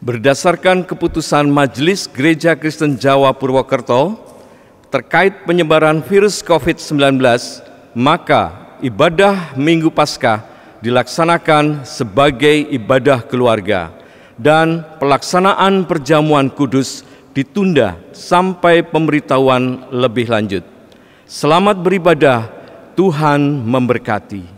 Berdasarkan keputusan Majelis Gereja Kristen Jawa Purwokerto terkait penyebaran virus COVID-19, maka ibadah Minggu Paskah dilaksanakan sebagai ibadah keluarga dan pelaksanaan perjamuan kudus ditunda sampai pemberitahuan lebih lanjut. Selamat beribadah, Tuhan memberkati.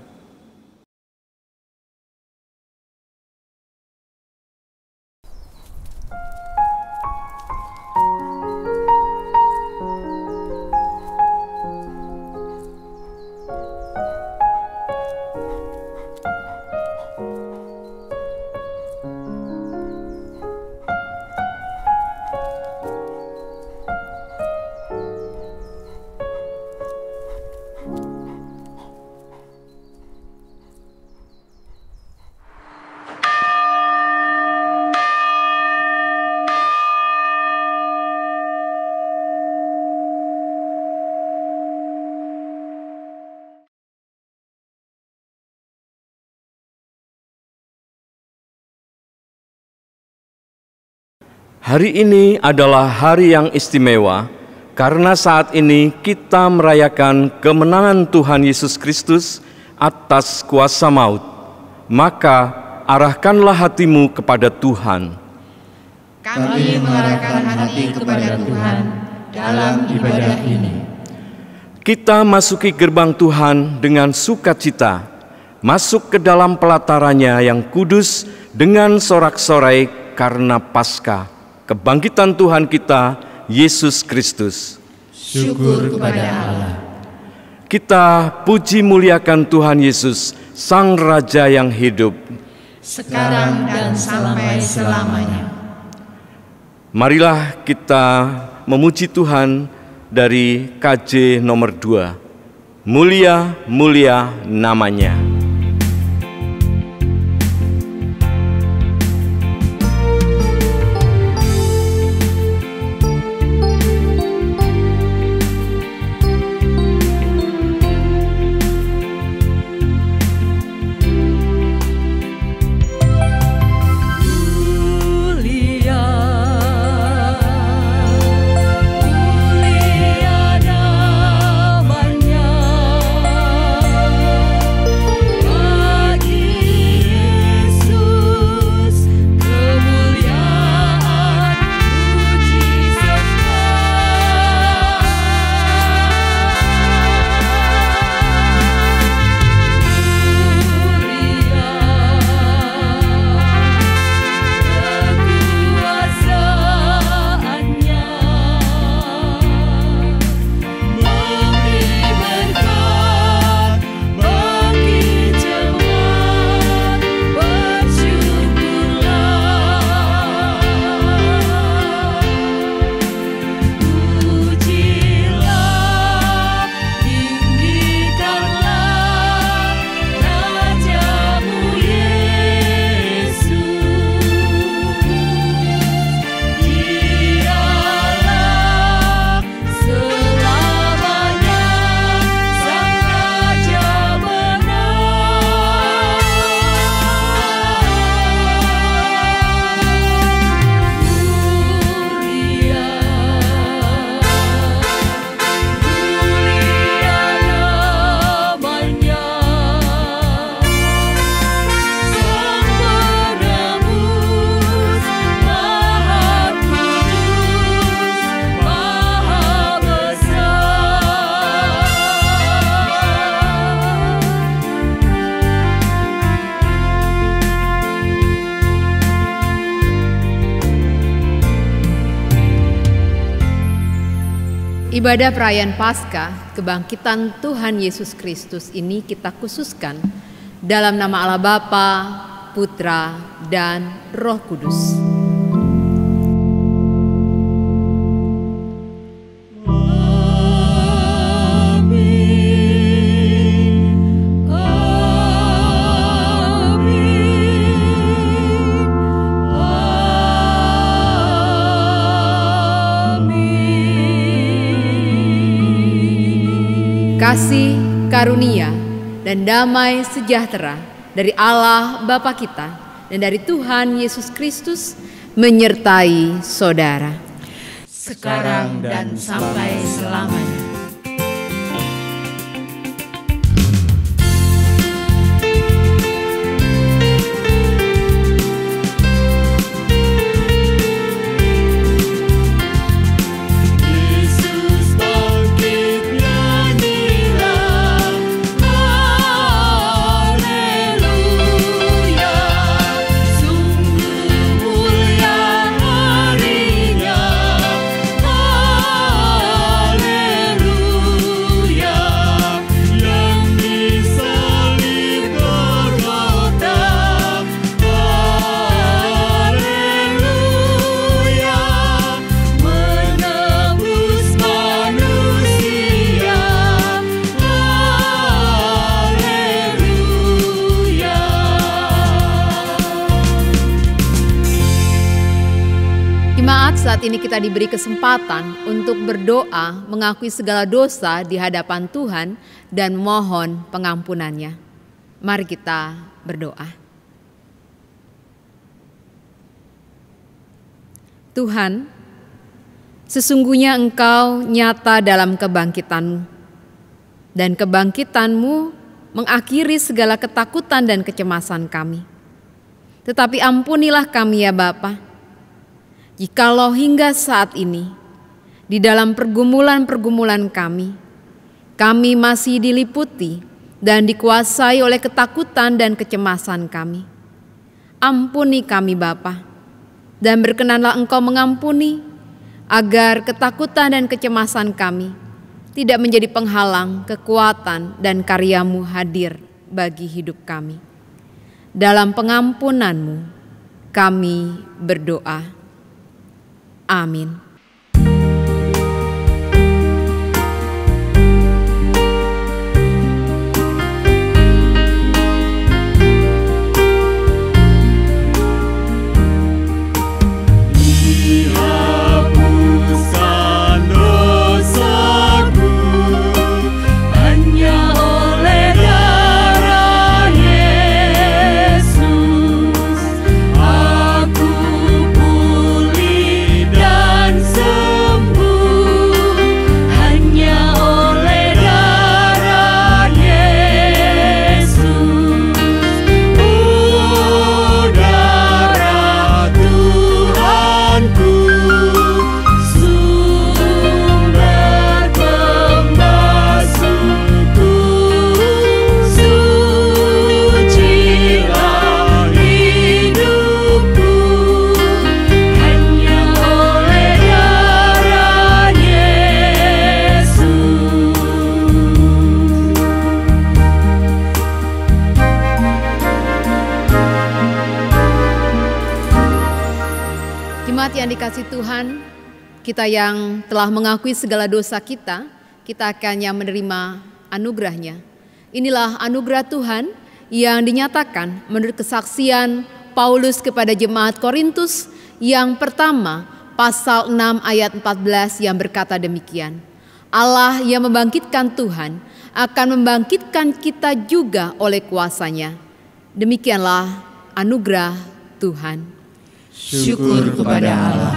Hari ini adalah hari yang istimewa karena saat ini kita merayakan kemenangan Tuhan Yesus Kristus atas kuasa maut. Maka arahkanlah hatimu kepada Tuhan. Kami mengarahkan hati kepada Tuhan dalam ibadah ini. Kita masuki gerbang Tuhan dengan sukacita, masuk ke dalam pelatarannya yang kudus dengan sorak-sorai karena Paskah, kebangkitan Tuhan kita, Yesus Kristus. Syukur kepada Allah. Kita puji muliakan Tuhan Yesus, Sang Raja yang hidup, sekarang dan sampai selamanya. Marilah kita memuji Tuhan dari KJ nomor 2. Mulia, mulia namanya. Ibadah perayaan Paskah, kebangkitan Tuhan Yesus Kristus ini kita khususkan dalam nama Allah Bapa, Putra, dan Roh Kudus. Kasih, karunia, dan damai sejahtera dari Allah Bapa kita dan dari Tuhan Yesus Kristus menyertai saudara sekarang dan sampai selamanya. Saat ini kita diberi kesempatan untuk berdoa mengakui segala dosa di hadapan Tuhan dan mohon pengampunannya. Mari kita berdoa. Tuhan, sesungguhnya Engkau nyata dalam kebangkitan-Mu, dan kebangkitan-Mu mengakhiri segala ketakutan dan kecemasan kami. Tetapi ampunilah kami ya Bapa, jikalau hingga saat ini, di dalam pergumulan-pergumulan kami masih diliputi dan dikuasai oleh ketakutan dan kecemasan kami. Ampuni kami Bapa, dan berkenanlah Engkau mengampuni, agar ketakutan dan kecemasan kami tidak menjadi penghalang kekuatan dan karya-Mu hadir bagi hidup kami. Dalam pengampunan-Mu, kami berdoa. Amin. Yang dikasih Tuhan, kita yang telah mengakui segala dosa kita akan yang menerima anugerahnya. Inilah anugerah Tuhan yang dinyatakan menurut kesaksian Paulus kepada jemaat Korintus yang pertama, pasal 6 ayat 14 yang berkata demikian. Allah yang membangkitkan Tuhan akan membangkitkan kita juga oleh kuasa-Nya. Demikianlah anugerah Tuhan. Syukur kepada Allah.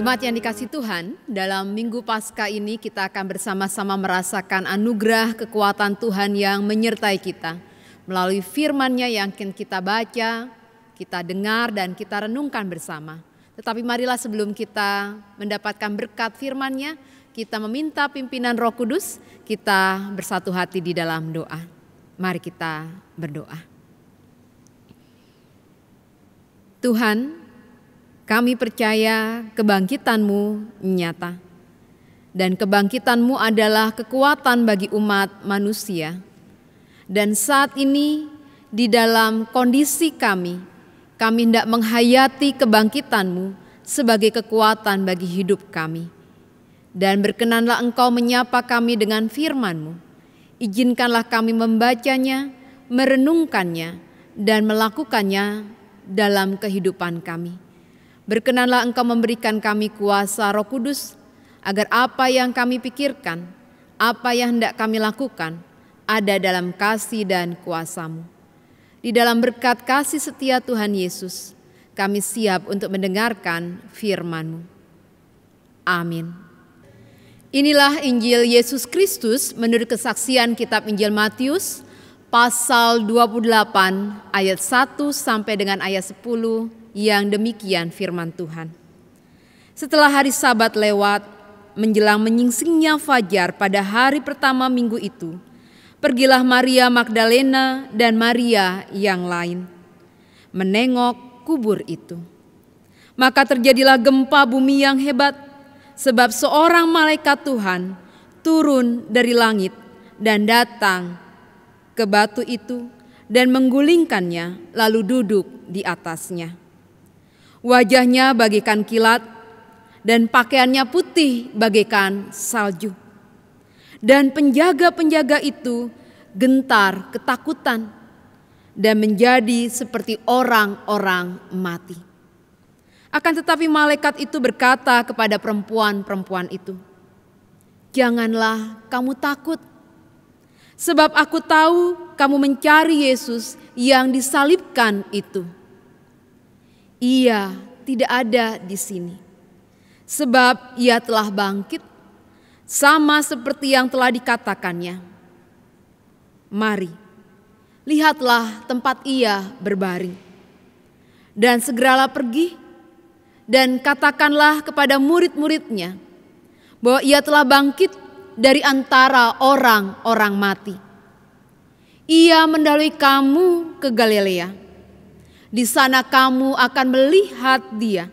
Jemaat yang dikasihi Tuhan, dalam Minggu Paskah ini kita akan bersama-sama merasakan anugerah kekuatan Tuhan yang menyertai kita melalui firman-Nya yang akan kita baca, kita dengar dan kita renungkan bersama. Tetapi marilah sebelum kita mendapatkan berkat firman-Nya, kita meminta pimpinan Roh Kudus, kita bersatu hati di dalam doa. Mari kita berdoa. Tuhan, kami percaya kebangkitan-Mu nyata. Dan kebangkitan-Mu adalah kekuatan bagi umat manusia. Dan saat ini di dalam kondisi kami hendak menghayati kebangkitan-Mu sebagai kekuatan bagi hidup kami. Dan berkenanlah Engkau menyapa kami dengan firman-Mu. Izinkanlah kami membacanya, merenungkannya, dan melakukannya dalam kehidupan kami. Berkenanlah Engkau memberikan kami kuasa Roh Kudus, agar apa yang kami pikirkan, apa yang hendak kami lakukan, ada dalam kasih dan kuasa-Mu. Di dalam berkat kasih setia Tuhan Yesus, kami siap untuk mendengarkan firman-Mu. Amin. Inilah Injil Yesus Kristus menurut kesaksian kitab Injil Matius, pasal 28 ayat 1 sampai dengan ayat 10, yang demikian firman Tuhan. Setelah hari Sabat lewat, menjelang menyingsingnya fajar pada hari pertama minggu itu, pergilah Maria Magdalena dan Maria yang lain menengok kubur itu. Maka terjadilah gempa bumi yang hebat, sebab seorang malaikat Tuhan turun dari langit dan datang ke batu itu dan menggulingkannya, lalu duduk di atasnya. Wajahnya bagaikan kilat dan pakaiannya putih bagaikan salju. Dan penjaga-penjaga itu gentar ketakutan dan menjadi seperti orang-orang mati. Akan tetapi malaikat itu berkata kepada perempuan-perempuan itu, "Janganlah kamu takut, sebab aku tahu kamu mencari Yesus yang disalibkan itu. Ia tidak ada di sini, sebab ia telah bangkit, sama seperti yang telah dikatakannya. Mari, lihatlah tempat ia berbaring. Dan segeralah pergi dan katakanlah kepada murid-muridnya bahwa ia telah bangkit dari antara orang-orang mati. Ia mendahului kamu ke Galilea. Di sana kamu akan melihat dia.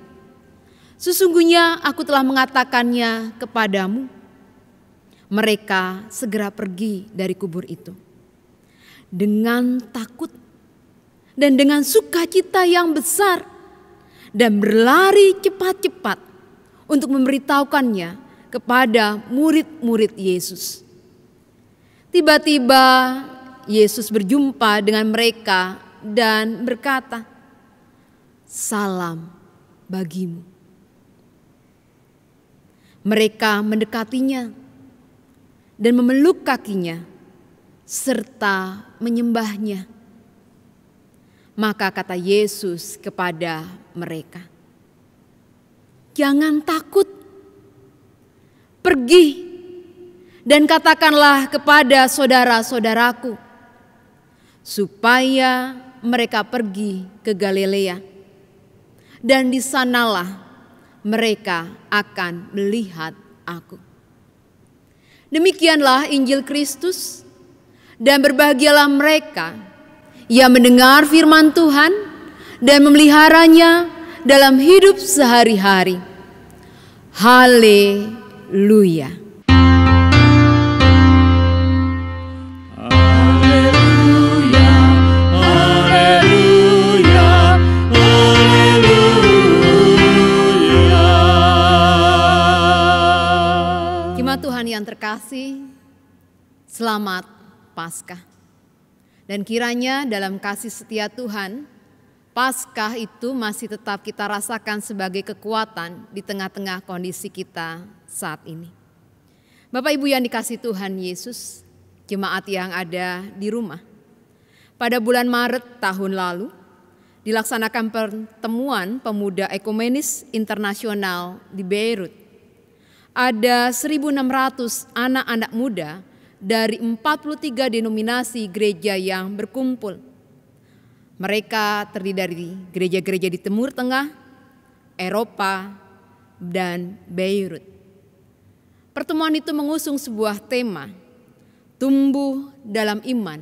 Sesungguhnya aku telah mengatakannya kepadamu." Mereka segera pergi dari kubur itu dengan takut dan dengan sukacita yang besar, dan berlari cepat-cepat untuk memberitahukannya kepada murid-murid Yesus. Tiba-tiba Yesus berjumpa dengan mereka dan berkata, "Salam bagimu." Mereka mendekatinya dan memeluk kakinya serta menyembahnya. Maka kata Yesus kepada mereka, "Jangan takut. Pergi dan katakanlah kepada saudara-saudaraku supaya mereka pergi ke Galilea, dan di sanalah mereka akan melihat aku." Demikianlah Injil Kristus, dan berbahagialah mereka yang mendengar firman Tuhan dan memeliharanya dalam hidup sehari-hari. Haleluya. Tuhan yang terkasih, selamat Paskah. Dan kiranya dalam kasih setia Tuhan, Paskah itu masih tetap kita rasakan sebagai kekuatan di tengah-tengah kondisi kita saat ini. Bapak Ibu yang dikasihi Tuhan Yesus, jemaat yang ada di rumah. Pada bulan Maret tahun lalu, dilaksanakan pertemuan pemuda ekumenis internasional di Beirut. Ada 1.600 anak-anak muda dari 43 denominasi gereja yang berkumpul. Mereka terdiri dari gereja-gereja di Timur Tengah, Eropa, dan Beirut. Pertemuan itu mengusung sebuah tema, tumbuh dalam iman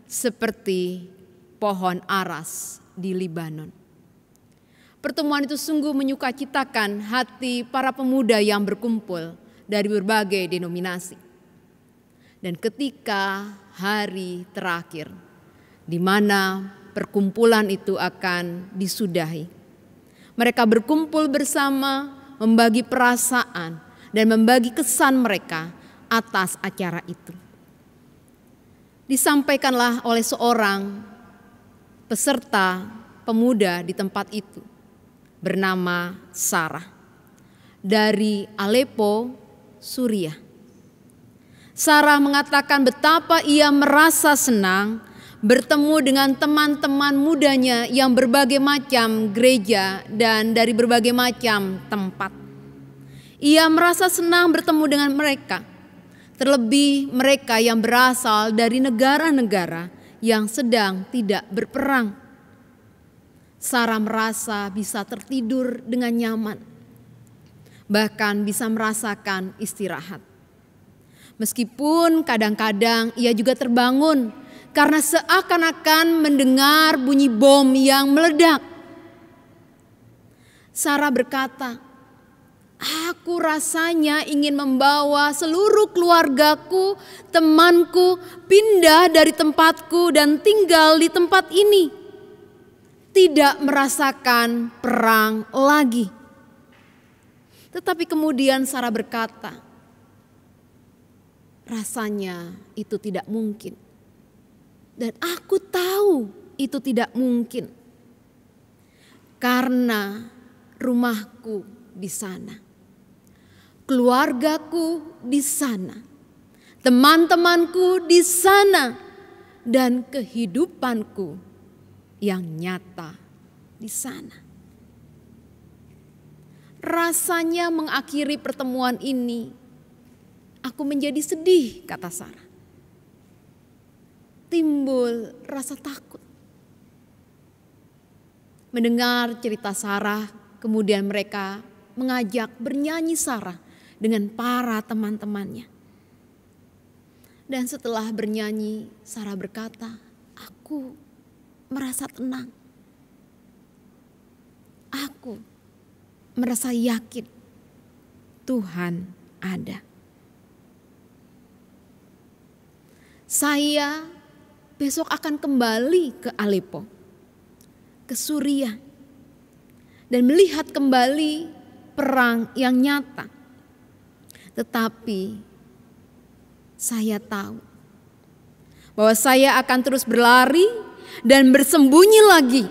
seperti pohon aras di Libanon. Pertemuan itu sungguh menyukacitakan hati para pemuda yang berkumpul dari berbagai denominasi. Dan ketika hari terakhir di mana perkumpulan itu akan disudahi, mereka berkumpul bersama, membagi perasaan dan membagi kesan mereka atas acara itu. Disampaikanlah oleh seorang peserta pemuda di tempat itu bernama Sarah dari Aleppo, Suriah. Sarah mengatakan betapa ia merasa senang bertemu dengan teman-teman mudanya yang berbagai macam gereja dan dari berbagai macam tempat. Ia merasa senang bertemu dengan mereka, terlebih mereka yang berasal dari negara-negara yang sedang tidak berperang. Sarah merasa bisa tertidur dengan nyaman, bahkan bisa merasakan istirahat. Meskipun kadang-kadang ia juga terbangun karena seakan-akan mendengar bunyi bom yang meledak. Sarah berkata, "Aku rasanya ingin membawa seluruh keluargaku, temanku, pindah dari tempatku dan tinggal di tempat ini. Tidak merasakan perang lagi." Tetapi kemudian Sarah berkata, "Rasanya itu tidak mungkin. Dan aku tahu itu tidak mungkin. Karena rumahku di sana. Keluargaku di sana, teman-temanku di sana, dan kehidupanku yang nyata di sana." Rasanya mengakhiri pertemuan ini, aku menjadi sedih, kata Sarah. Timbul rasa takut. Mendengar cerita Sarah, kemudian mereka mengajak bernyanyi Sarah dengan para teman-temannya. Dan setelah bernyanyi, Sarah berkata, "Aku merasa tenang. Aku merasa yakin Tuhan ada. Saya besok akan kembali ke Aleppo, ke Suriah, dan melihat kembali perang yang nyata. Tetapi saya tahu bahwa saya akan terus berlari dan bersembunyi lagi.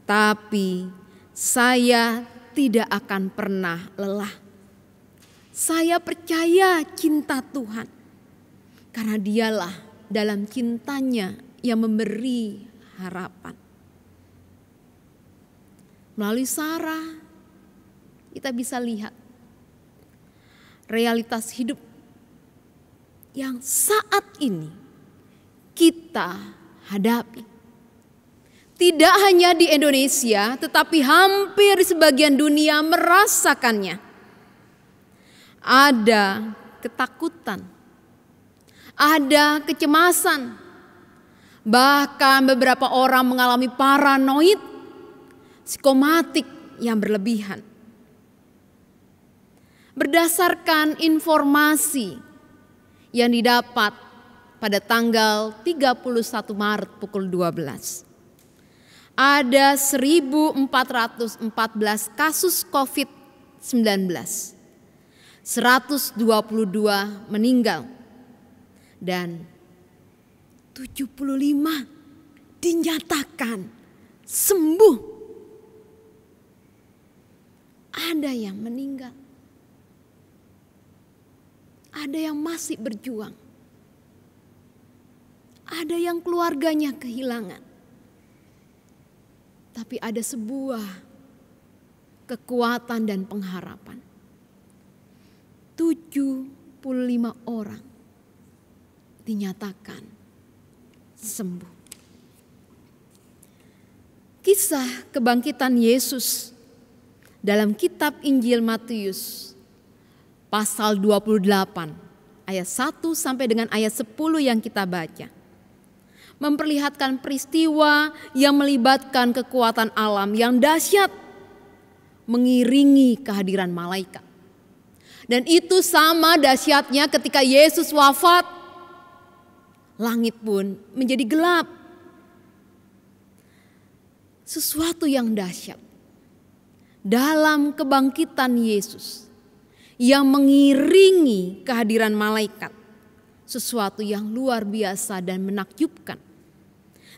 Tapi saya tidak akan pernah lelah. Saya percaya cinta Tuhan, karena Dialah dalam cintanya yang memberi harapan." Melalui Sarah, kita bisa lihat realitas hidup yang saat ini kita hadapi. Tidak hanya di Indonesia, tetapi hampir di sebagian dunia merasakannya. Ada ketakutan, ada kecemasan, bahkan beberapa orang mengalami paranoid, psikomatik yang berlebihan. Berdasarkan informasi yang didapat pada tanggal 31 Maret pukul 12, ada 1.414 kasus COVID-19, 122 meninggal, dan 75 dinyatakan sembuh. Ada yang meninggal, ada yang masih berjuang, ada yang keluarganya kehilangan. Tetapi ada sebuah kekuatan dan pengharapan. 75 orang dinyatakan sembuh. Kisah kebangkitan Yesus dalam kitab Injil Matius pasal 28 ayat 1 sampai dengan ayat 10 yang kita baca memperlihatkan peristiwa yang melibatkan kekuatan alam yang dahsyat mengiringi kehadiran malaikat. Dan itu sama dahsyatnya ketika Yesus wafat, langit pun menjadi gelap. Sesuatu yang dahsyat dalam kebangkitan Yesus yang mengiringi kehadiran malaikat, sesuatu yang luar biasa dan menakjubkan.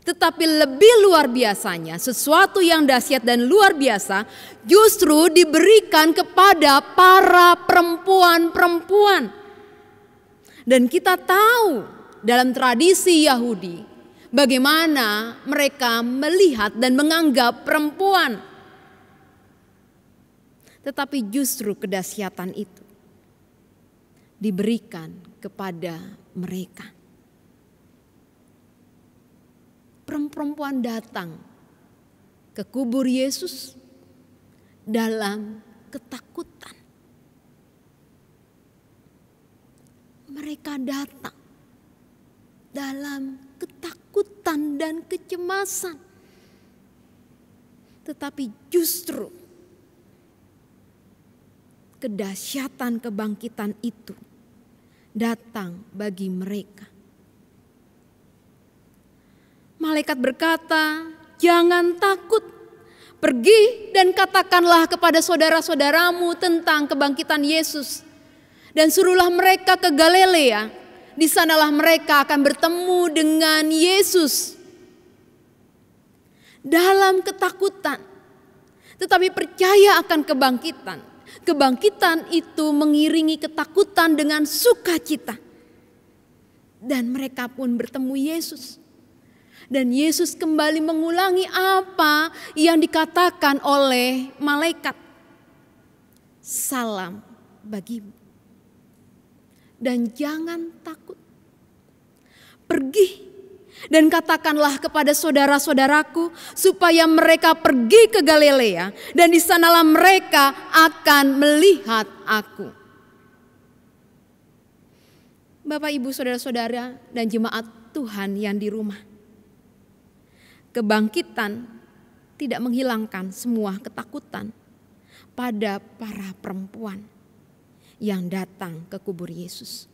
Tetapi lebih luar biasanya, sesuatu yang dahsyat dan luar biasa justru diberikan kepada para perempuan-perempuan. Dan kita tahu dalam tradisi Yahudi bagaimana mereka melihat dan menganggap perempuan. Tetapi justru kedahsyatan itu diberikan kepada mereka. Perempuan datang ke kubur Yesus dalam ketakutan. Mereka datang dalam ketakutan dan kecemasan. Tetapi justru kedahsyatan kebangkitan itu datang bagi mereka. Malaikat berkata, "Jangan takut. Pergi dan katakanlah kepada saudara-saudaramu tentang kebangkitan Yesus. Dan suruhlah mereka ke Galilea. Di sanalah mereka akan bertemu dengan Yesus." Dalam ketakutan, tetapi percaya akan kebangkitan. Kebangkitan itu mengiringi ketakutan dengan sukacita. Dan mereka pun bertemu Yesus. Dan Yesus kembali mengulangi apa yang dikatakan oleh malaikat. "Salam bagimu. Dan jangan takut. Pergi dan katakanlah kepada saudara-saudaraku supaya mereka pergi ke Galilea. Dan di sanalah mereka akan melihat aku." Bapak, Ibu, saudara-saudara dan jemaat Tuhan yang di rumah. Kebangkitan tidak menghilangkan semua ketakutan pada para perempuan yang datang ke kubur Yesus.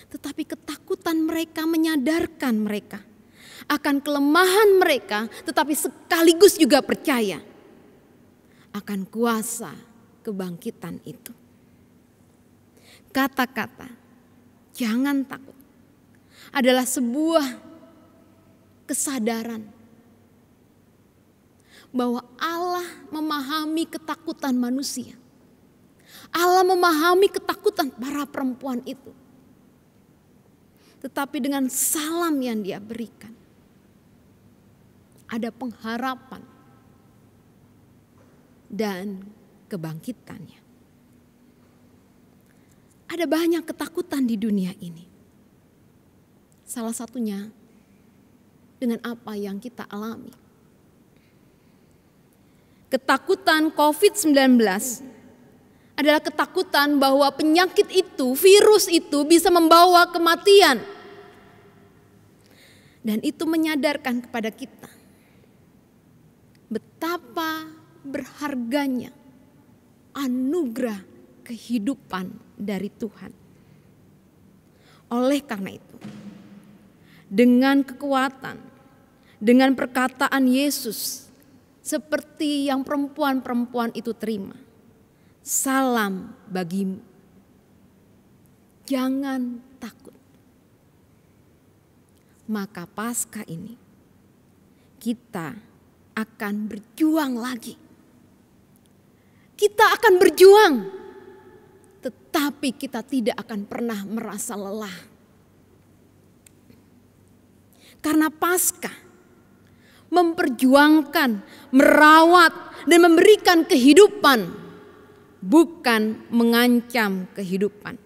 Tetapi ketakutan mereka menyadarkan mereka akan kelemahan mereka, tetapi sekaligus juga percaya akan kuasa kebangkitan itu. Kata-kata "jangan takut" adalah sebuah kesadaran bahwa Allah memahami ketakutan manusia. Allah memahami ketakutan para perempuan itu. Tetapi dengan salam yang Dia berikan, ada pengharapan dan kebangkitannya. Ada banyak ketakutan di dunia ini. Salah satunya dengan apa yang kita alami. Ketakutan COVID-19 adalah ketakutan bahwa penyakit itu, virus itu bisa membawa kematian. Dan itu menyadarkan kepada kita betapa berharganya anugerah kehidupan dari Tuhan. Oleh karena itu, dengan kekuatan, dengan perkataan Yesus seperti yang perempuan-perempuan itu terima, "Salam bagimu. Jangan takut." Maka Paskah ini kita akan berjuang lagi. Kita akan berjuang, tetapi kita tidak akan pernah merasa lelah. Karena Paskah memperjuangkan, merawat, dan memberikan kehidupan, bukan mengancam kehidupan.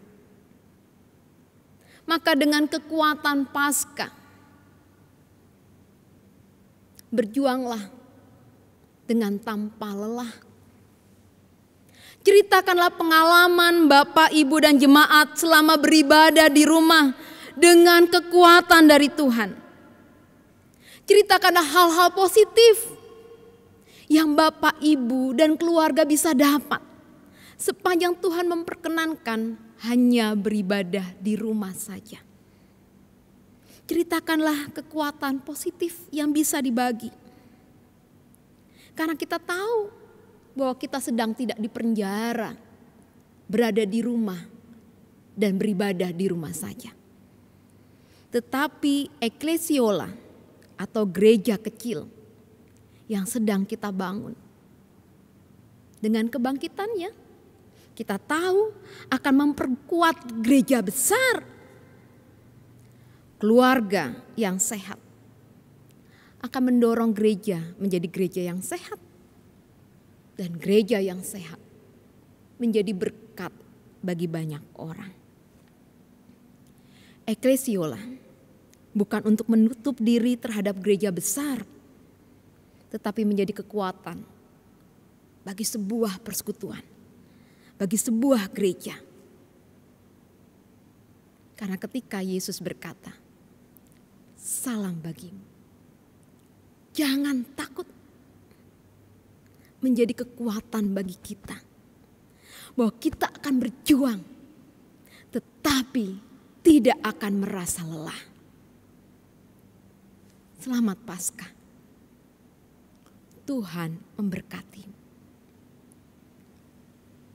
Maka dengan kekuatan Paskah, berjuanglah dengan tanpa lelah. Ceritakanlah pengalaman Bapak, Ibu, dan jemaat selama beribadah di rumah dengan kekuatan dari Tuhan. Ceritakanlah hal-hal positif yang Bapak, Ibu, dan keluarga bisa dapat sepanjang Tuhan memperkenankan hanya beribadah di rumah saja. Ceritakanlah kekuatan positif yang bisa dibagi. Karena kita tahu bahwa kita sedang tidak di penjara, berada di rumah dan beribadah di rumah saja. Tetapi eklesiola atau gereja kecil yang sedang kita bangun, dengan kebangkitannya kita tahu akan memperkuat gereja besar. Keluarga yang sehat akan mendorong gereja menjadi gereja yang sehat. Dan gereja yang sehat menjadi berkat bagi banyak orang. Eklesiola bukan untuk menutup diri terhadap gereja besar, tetapi menjadi kekuatan bagi sebuah persekutuan, bagi sebuah gereja. Karena ketika Yesus berkata, "Salam bagimu," jangan takut, menjadi kekuatan bagi kita. Bahwa kita akan berjuang, tetapi tidak akan merasa lelah. Selamat Paskah. Tuhan memberkati.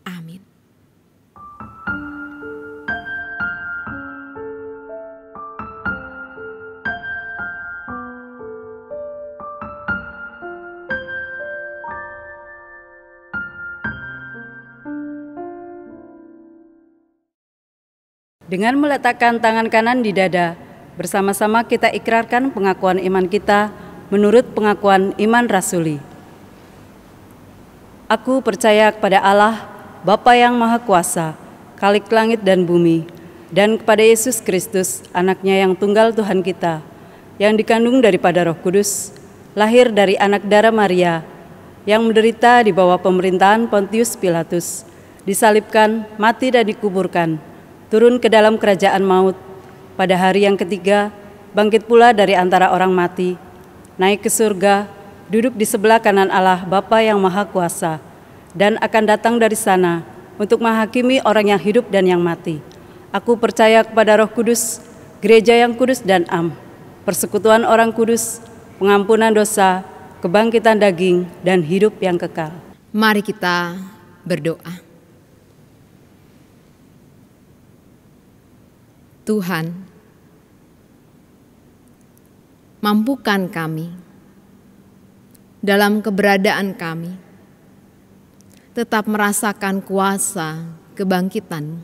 Amin. Dengan meletakkan tangan kanan di dada, bersama-sama kita ikrarkan pengakuan iman kita menurut pengakuan iman rasuli. Aku percaya kepada Allah, Bapa yang Maha Kuasa, Khalik langit dan bumi, dan kepada Yesus Kristus, Anaknya yang tunggal Tuhan kita, yang dikandung daripada Roh Kudus, lahir dari anak darah Maria, yang menderita di bawah pemerintahan Pontius Pilatus, disalibkan, mati dan dikuburkan, turun ke dalam kerajaan maut, pada hari yang ketiga bangkit pula dari antara orang mati, naik ke surga, duduk di sebelah kanan Allah Bapa yang Maha Kuasa, dan akan datang dari sana untuk menghakimi orang yang hidup dan yang mati. Aku percaya kepada Roh Kudus, gereja yang kudus dan am, persekutuan orang kudus, pengampunan dosa, kebangkitan daging, dan hidup yang kekal. Mari kita berdoa. Tuhan, mampukan kami dalam keberadaan kami tetap merasakan kuasa kebangkitan.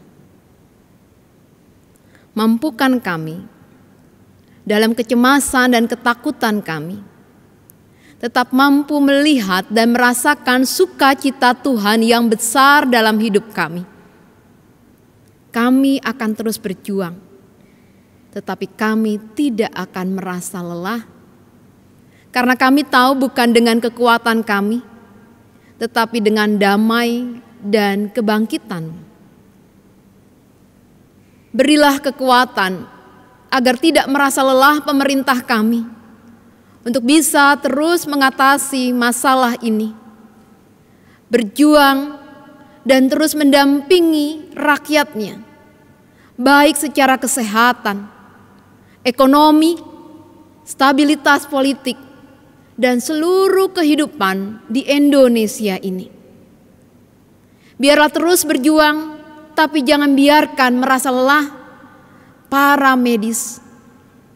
Mampukan kami dalam kecemasan dan ketakutan kami tetap mampu melihat dan merasakan sukacita Tuhan yang besar dalam hidup kami. Kami akan terus berjuang, tetapi kami tidak akan merasa lelah, karena kami tahu bukan dengan kekuatan kami, tetapi dengan damai dan kebangkitan. Berilah kekuatan agar tidak merasa lelah pemerintah kami, untuk bisa terus mengatasi masalah ini, berjuang dan terus mendampingi rakyatnya, baik secara kesehatan, ekonomi, stabilitas politik, dan seluruh kehidupan di Indonesia ini. Biarlah terus berjuang, tapi jangan biarkan merasa lelah para medis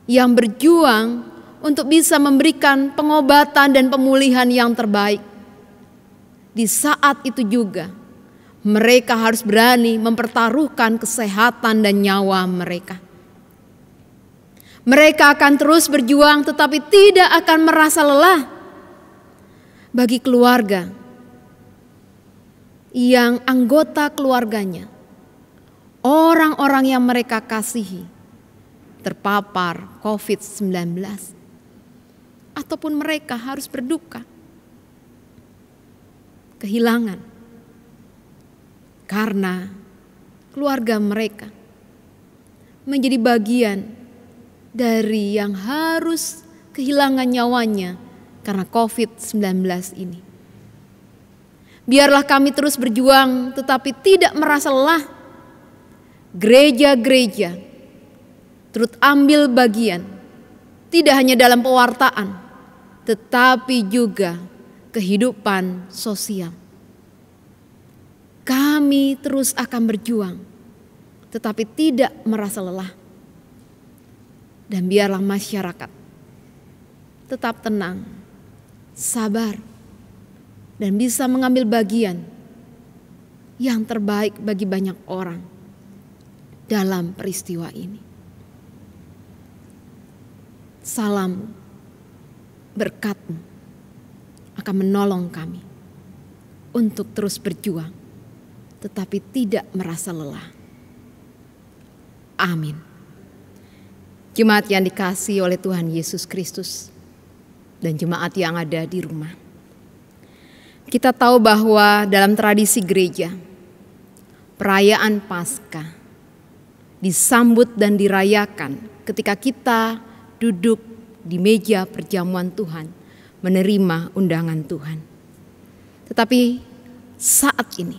yang berjuang untuk bisa memberikan pengobatan dan pemulihan yang terbaik. Di saat itu juga, mereka harus berani mempertaruhkan kesehatan dan nyawa mereka. Mereka akan terus berjuang tetapi tidak akan merasa lelah. Bagi keluarga yang anggota keluarganya, orang-orang yang mereka kasihi, terpapar COVID-19, ataupun mereka harus berduka, kehilangan, karena keluarga mereka menjadi bagian dari yang harus kehilangan nyawanya karena COVID-19 ini. Biarlah kami terus berjuang tetapi tidak merasa lelah. Gereja-gereja turut ambil bagian, tidak hanya dalam pewartaan, tetapi juga kehidupan sosial. Kami terus akan berjuang tetapi tidak merasa lelah. Dan biarlah masyarakat tetap tenang, sabar, dan bisa mengambil bagian yang terbaik bagi banyak orang dalam peristiwa ini. Salam berkat-Mu akan menolong kami untuk terus berjuang tetapi tidak merasa lelah. Amin. Jemaat yang dikasihi oleh Tuhan Yesus Kristus dan jemaat yang ada di rumah. Kita tahu bahwa dalam tradisi gereja, perayaan Paskah disambut dan dirayakan ketika kita duduk di meja perjamuan Tuhan, menerima undangan Tuhan. Tetapi saat ini,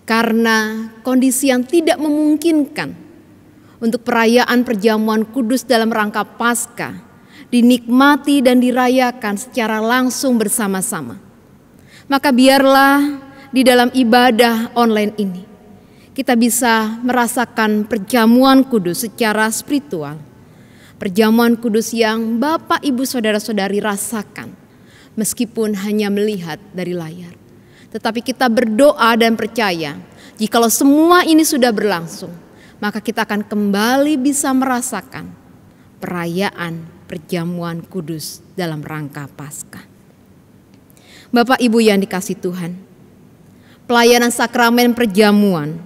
karena kondisi yang tidak memungkinkan untuk perayaan perjamuan kudus dalam rangka Paskah dinikmati dan dirayakan secara langsung bersama-sama, maka biarlah di dalam ibadah online ini kita bisa merasakan perjamuan kudus secara spiritual. Perjamuan kudus yang Bapak, Ibu, Saudara-saudari rasakan meskipun hanya melihat dari layar. Tetapi kita berdoa dan percaya jikalau semua ini sudah berlangsung, maka kita akan kembali bisa merasakan perayaan perjamuan kudus dalam rangka Paskah. Bapak Ibu yang dikasihi Tuhan, pelayanan sakramen perjamuan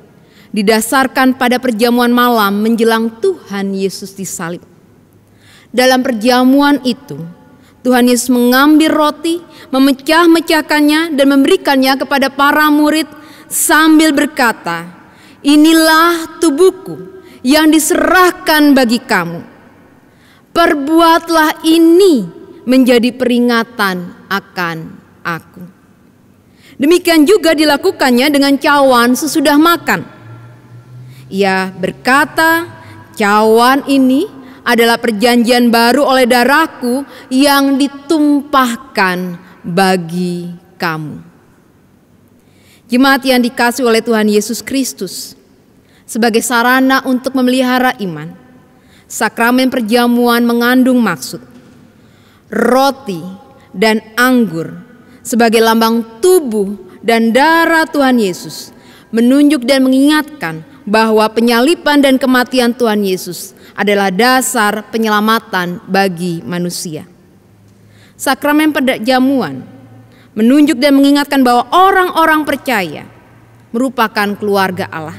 didasarkan pada perjamuan malam menjelang Tuhan Yesus disalib. Dalam perjamuan itu, Tuhan Yesus mengambil roti, memecah-mecahkannya dan memberikannya kepada para murid sambil berkata, "Inilah tubuhku yang diserahkan bagi kamu. Perbuatlah ini menjadi peringatan akan aku." Demikian juga dilakukannya dengan cawan sesudah makan. Ia berkata, "Cawan ini adalah perjanjian baru oleh darahku yang ditumpahkan bagi kamu." Jemaat yang dikasihi oleh Tuhan Yesus Kristus, sebagai sarana untuk memelihara iman, sakramen perjamuan mengandung maksud. Roti dan anggur sebagai lambang tubuh dan darah Tuhan Yesus menunjuk dan mengingatkan bahwa penyaliban dan kematian Tuhan Yesus adalah dasar penyelamatan bagi manusia. Sakramen perjamuan menunjuk dan mengingatkan bahwa orang-orang percaya merupakan keluarga Allah.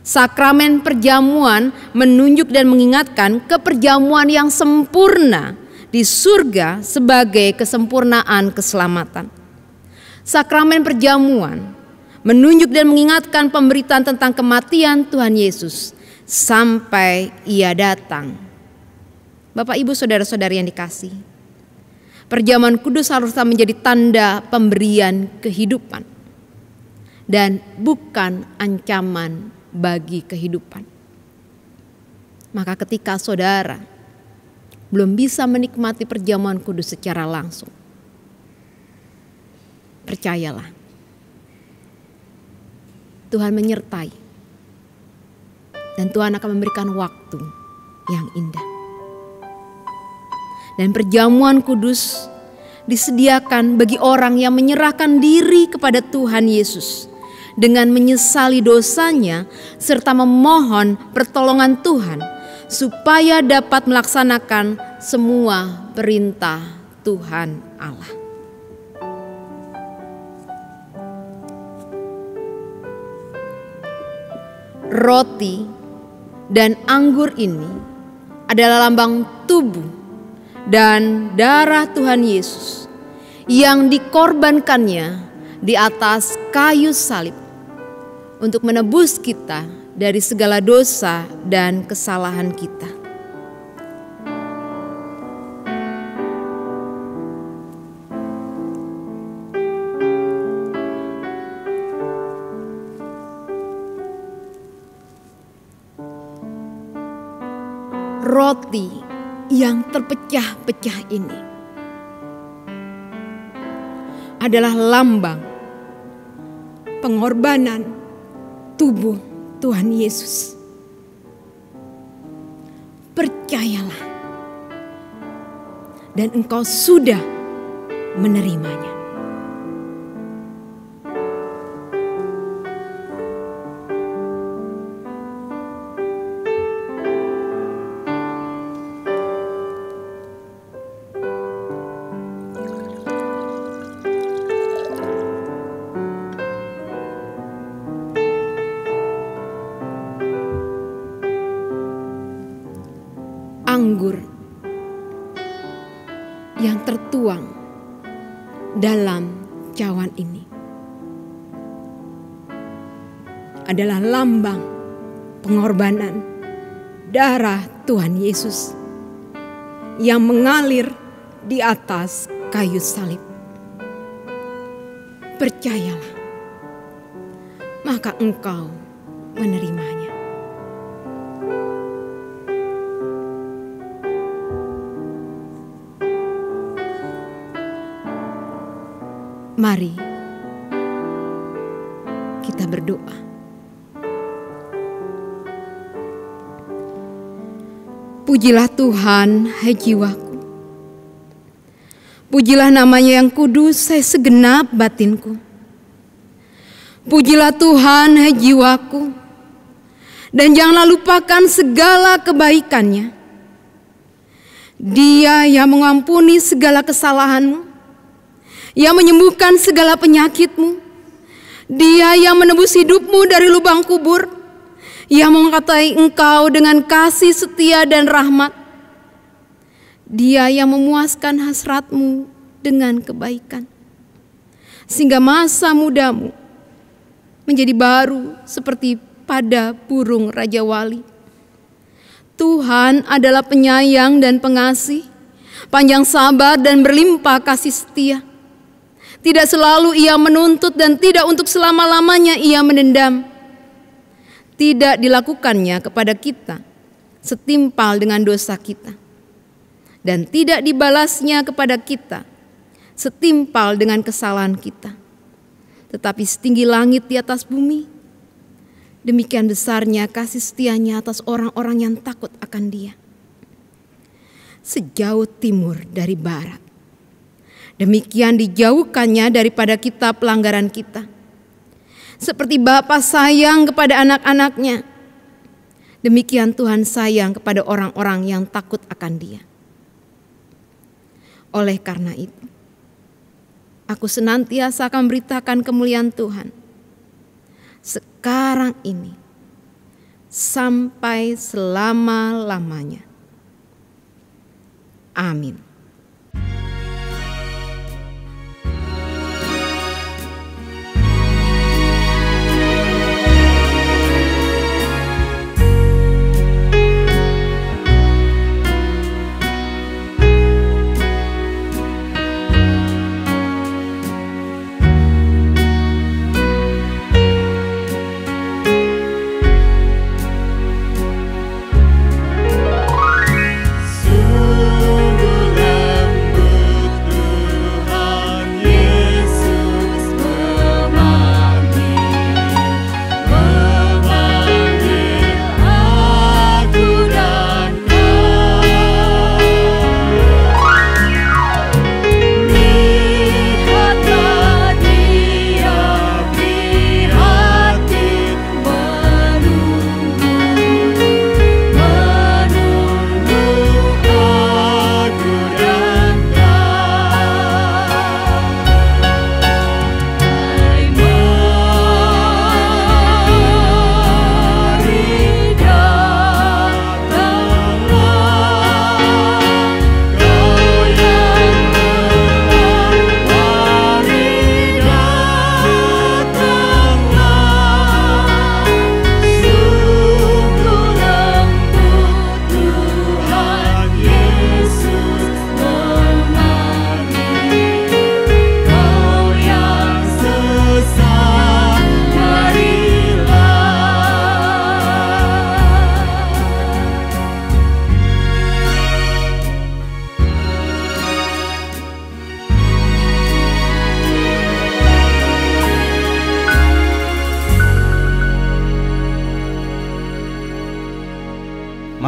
Sakramen perjamuan menunjuk dan mengingatkan keperjamuan yang sempurna di surga sebagai kesempurnaan keselamatan. Sakramen perjamuan menunjuk dan mengingatkan pemberitaan tentang kematian Tuhan Yesus sampai Ia datang. Bapak, Ibu, Saudara-saudari yang dikasihi, perjamuan kudus haruslah menjadi tanda pemberian kehidupan dan bukan ancaman bagi kehidupan. Maka ketika saudara belum bisa menikmati perjamuan kudus secara langsung, percayalah, Tuhan menyertai dan Tuhan akan memberikan waktu yang indah. Dan perjamuan kudus disediakan bagi orang yang menyerahkan diri kepada Tuhan Yesus dengan menyesali dosanya serta memohon pertolongan Tuhan supaya dapat melaksanakan semua perintah Tuhan Allah. Roti dan anggur ini adalah lambang tubuh dan darah Tuhan Yesus yang dikorbankannya di atas kayu salib untuk menebus kita dari segala dosa dan kesalahan kita. Roti yang terpecah-pecah ini adalah lambang pengorbanan tubuh Tuhan Yesus. Percayalah, dan engkau sudah menerimanya. Anggur yang tertuang dalam cawan ini adalah lambang pengorbanan darah Tuhan Yesus yang mengalir di atas kayu salib. Percayalah, maka engkau menerimanya. Mari kita berdoa. Pujilah Tuhan, hai jiwaku. Pujilah namanya yang kudus, hai segenap batinku. Pujilah Tuhan, hai jiwaku. Dan janganlah lupakan segala kebaikannya. Dia yang mengampuni segala kesalahanmu, yang menyembuhkan segala penyakitmu. Dia yang menebus hidupmu dari lubang kubur, yang mengkatai engkau dengan kasih setia dan rahmat. Dia yang memuaskan hasratmu dengan kebaikan, sehingga masa mudamu menjadi baru seperti pada burung Raja Wali. Tuhan adalah penyayang dan pengasih, panjang sabar dan berlimpah kasih setia. Tidak selalu ia menuntut dan tidak untuk selama-lamanya ia menendam. Tidak dilakukannya kepada kita setimpal dengan dosa kita, dan tidak dibalasnya kepada kita setimpal dengan kesalahan kita. Tetapi setinggi langit di atas bumi, demikian besarnya kasih setianya atas orang-orang yang takut akan Dia. Sejauh timur dari barat, demikian dijauhkannya daripada kita pelanggaran kita. Seperti Bapa sayang kepada anak-anaknya, demikian Tuhan sayang kepada orang-orang yang takut akan Dia. Oleh karena itu, aku senantiasa akan memberitakan kemuliaan Tuhan sekarang ini sampai selama-lamanya. Amin. Sungguh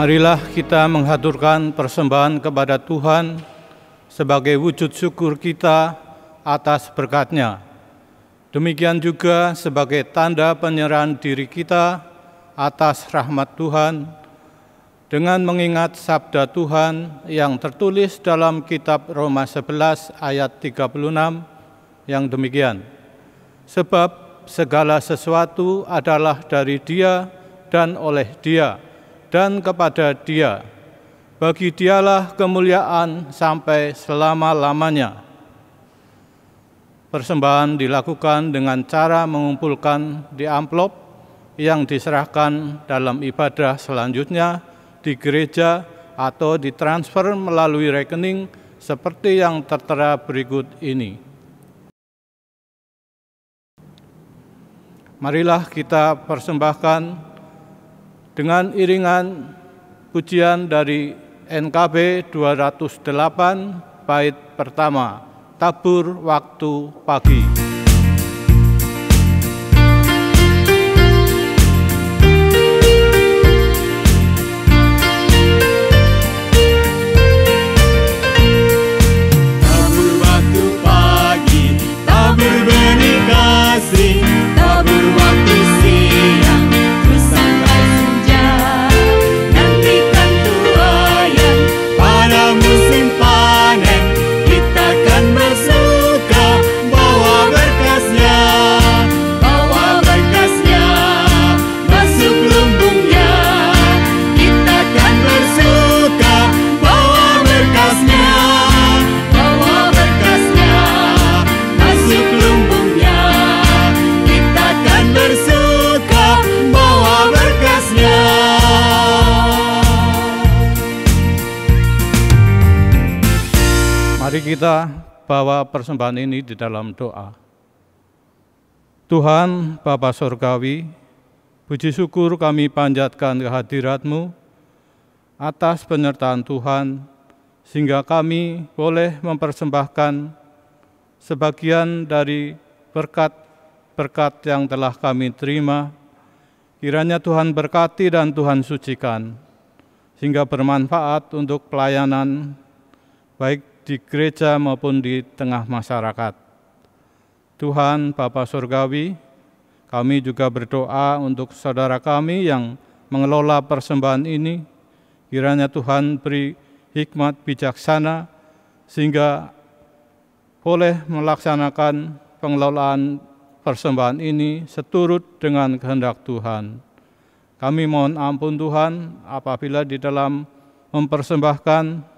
Marilah kita menghaturkan persembahan kepada Tuhan sebagai wujud syukur kita atas berkat-Nya. Demikian juga sebagai tanda penyerahan diri kita atas rahmat Tuhan, dengan mengingat sabda Tuhan yang tertulis dalam kitab Roma 11 ayat 36 yang demikian. Sebab segala sesuatu adalah dari Dia dan oleh Dia dan kepada Dia. Bagi Dialah kemuliaan sampai selama-lamanya. Persembahan dilakukan dengan cara mengumpulkan di amplop yang diserahkan dalam ibadah selanjutnya di gereja atau ditransfer melalui rekening seperti yang tertera berikut ini. Marilah kita persembahkan dengan iringan pujian dari NKB 208 bait pertama, Tabur Waktu Pagi. Tabur waktu pagi, tabur benih kasih, tabur waktu siang, terus sampai senja. Nantikan tuaian pada musim panen, kita kan bersuka bawa berkasnya, masuk lumbungnya. Kita kan bersuka bawa berkasnya, masuk lumbungnya. Kita kan bersuka bawa berkasnya. Mari kita bawa persembahan ini di dalam doa. Tuhan Bapa Surgawi, puji syukur kami panjatkan kehadirat-Mu atas penyertaan Tuhan, sehingga kami boleh mempersembahkan sebagian dari berkat-berkat yang telah kami terima. Kiranya Tuhan berkati dan Tuhan sucikan, sehingga bermanfaat untuk pelayanan baik di gereja maupun di tengah masyarakat. Tuhan Bapa Surgawi, kami juga berdoa untuk saudara kami yang mengelola persembahan ini. Kiranya Tuhan beri hikmat bijaksana sehingga boleh melaksanakan pengelolaan persembahan ini seturut dengan kehendak Tuhan. Kami mohon ampun Tuhan apabila di dalam mempersembahkan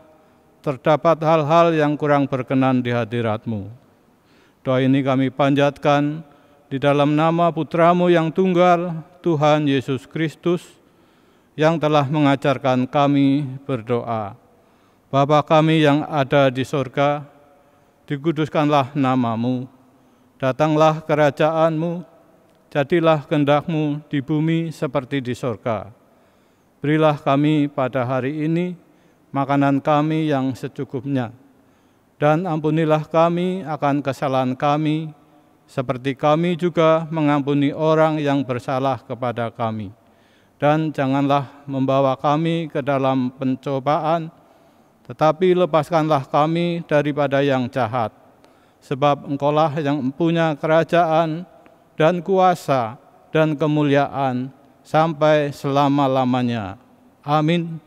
terdapat hal-hal yang kurang berkenan di hadirat-Mu. Doa ini kami panjatkan di dalam nama Putra-Mu yang tunggal, Tuhan Yesus Kristus, yang telah mengajarkan kami berdoa. Bapa kami yang ada di sorga, dikuduskanlah nama-Mu, datanglah kerajaan-Mu, jadilah kehendak-Mu di bumi seperti di sorga. Berilah kami pada hari ini makanan kami yang secukupnya, dan ampunilah kami akan kesalahan kami, seperti kami juga mengampuni orang yang bersalah kepada kami. Dan janganlah membawa kami ke dalam pencobaan, tetapi lepaskanlah kami daripada yang jahat. Sebab Engkaulah yang punya kerajaan dan kuasa dan kemuliaan sampai selama-lamanya. Amin.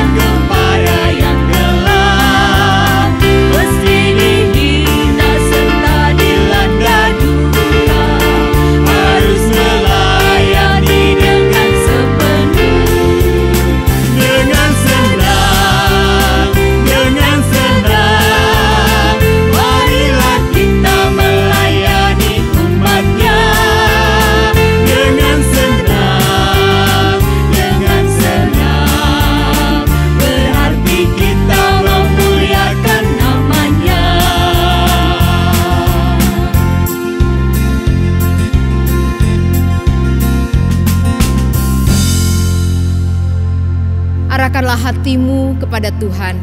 Kepada yang gelap, meski Arahkanlah hatimu kepada Tuhan.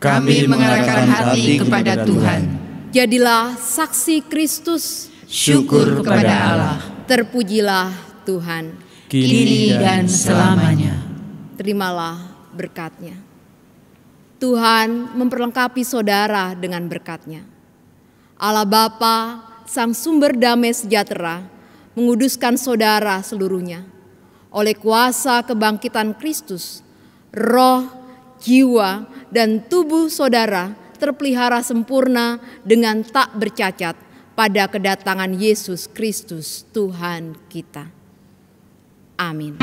Kami mengarahkan hati kepada Tuhan. Jadilah saksi Kristus. Syukur kepada Allah. Terpujilah Tuhan. Kini dan selamanya. Terimalah berkat-Nya. Tuhan memperlengkapi saudara dengan berkat-Nya. Allah Bapa, Sang Sumber Damai Sejahtera, menguduskan saudara seluruhnya. Oleh kuasa kebangkitan Kristus, roh, jiwa, dan tubuh saudara terpelihara sempurna dengan tak bercacat pada kedatangan Yesus Kristus Tuhan kita. Amin.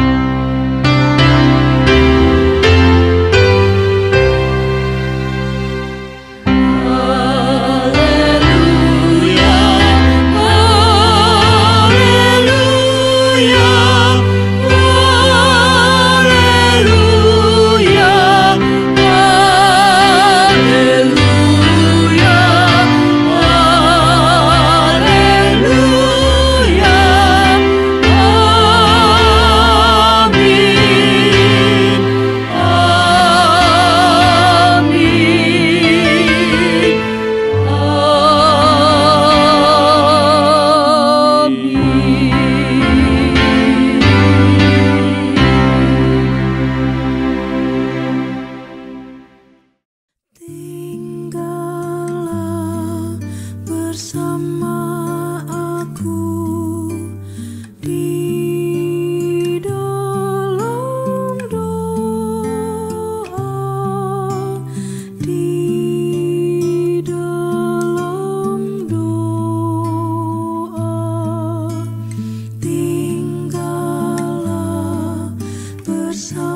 bersama.